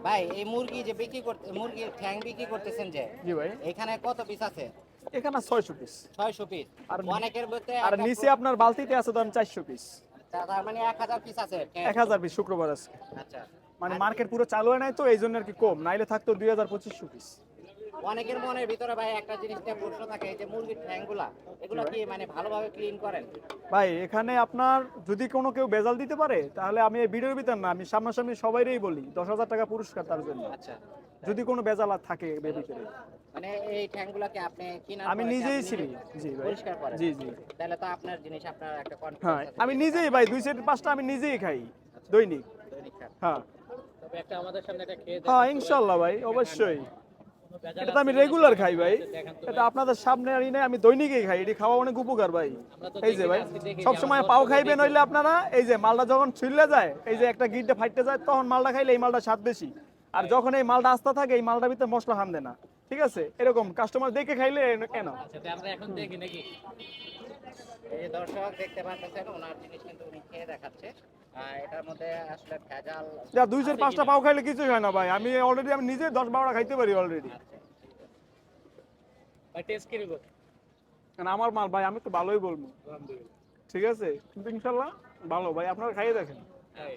ভাই এই মুরগি যে বিক্রি করতে মুরগির ঠ্যাং বিক্রি করতেছেন যে জি ভাই, এখানে কত পিস আছে? এখানে 600 পিস। 600 পিস। আর অনেকের মধ্যে আর একটা নিচে আপনার বালতিতে আছে ধরেন 400 পিস। তার মানে 1000 পিস আছে ঠ্যাং। 1000 পিস শুক্রবার আছে। আচ্ছা। মানে আর মার্কেট পুরো চালু হয় নাই তো এই জন্য আর কি কম, নাইলে থাকতো 2000-2500 পিস। অনেকের মনের ভিতরে ভাই একটা জিনিস নিয়ে প্রশ্ন থাকে এই যে মুরগির ঠ্যাংগুলা এগুলা কি মানে ভালোভাবে ক্লিন করেন? ভাই এখানে আপনার যদি কোনো কেউ বেজাল দিতে পারে তাহলে আমি এই ভিডিওর ভিতর না, আমি সামনাসামনি সবাইরই বলি 10,000 টাকা পুরস্কার তার জন্য, আচ্ছা। যদি কোনো বেজাল আর থাকে এর ভিতরে। মানে এই ঠ্যাংগুলাকে আপনি কিনার আমি পরে কি নিজেই আপনি ছিলি। নিজে জি ভাই। পরিষ্কার করেন? জি জি। তাহলে তো আপনার জিনিস আপনার একটা হ্যাঁ কনফিডেন্স আছে আমি যে নিজেই ভাই 2-5টা আমি নিজেই খাই দৈনিক। দৈনিক খান। হ্যাঁ তবে একটা আমাদের সামনে একটা খেয়ে হ্যাঁ দেখেন তো ভাই, ইনশাল্লাহ ভাই, অবশ্যই। কোনো ভেজাল এটা তো আমি আছে কিনা রেগুলার সেটা খাই ভাই, দেখেন তো এটা ভাই। আপনাদের সামনে আনি নাই, আমি দৈনিকই খাই, এটি খাওয়া অনেক উপকার ভাই। আমরা তো এই যে দেখি না, ভাই আজকে দেখি সব যে সময় আমার পাও দর্শকরা খাইবেন দেখে। হইলে আপনারা এই যে মালটা যখন ছুললে যায়, এই যে একটা গিটে ফাইটতে যায় তখন মালটা খাইলে এই মালটা স্বাদ বেশি। আর যখন এই মালটা আস্তা থাকে এই মালটার ভিতরে মশলা হান দেয় না, ঠিক আছে? এরকম কাস্টমার দেখে খাইলে কেন। আচ্ছা তো আমরা এখন দেখি নাকি? এই যে দর্শক দেখতে পাচ্ছেন ওনার জিনিস কিন্তু উনি খেয়ে দেখাচ্ছে এটার মধ্যে আসলে ভেজাল যা 2-5টা পাও খাইলে কিছুই হয় না ভাই, আমি অলরেডি আমি নিজে 10-12টা খাইতে পারি অলরেডি। ভাই টেস্ট কিরকম? কারণ আমার মাল ভাই, আমি তো ভালোই বলবো, আলহামদুলিল্লাহ। ঠিক আছে? কিন্তু ইনশাল্লাহ ভালো ভাই, আপনারা খাইয়ে দেখেন। হ্যাঁ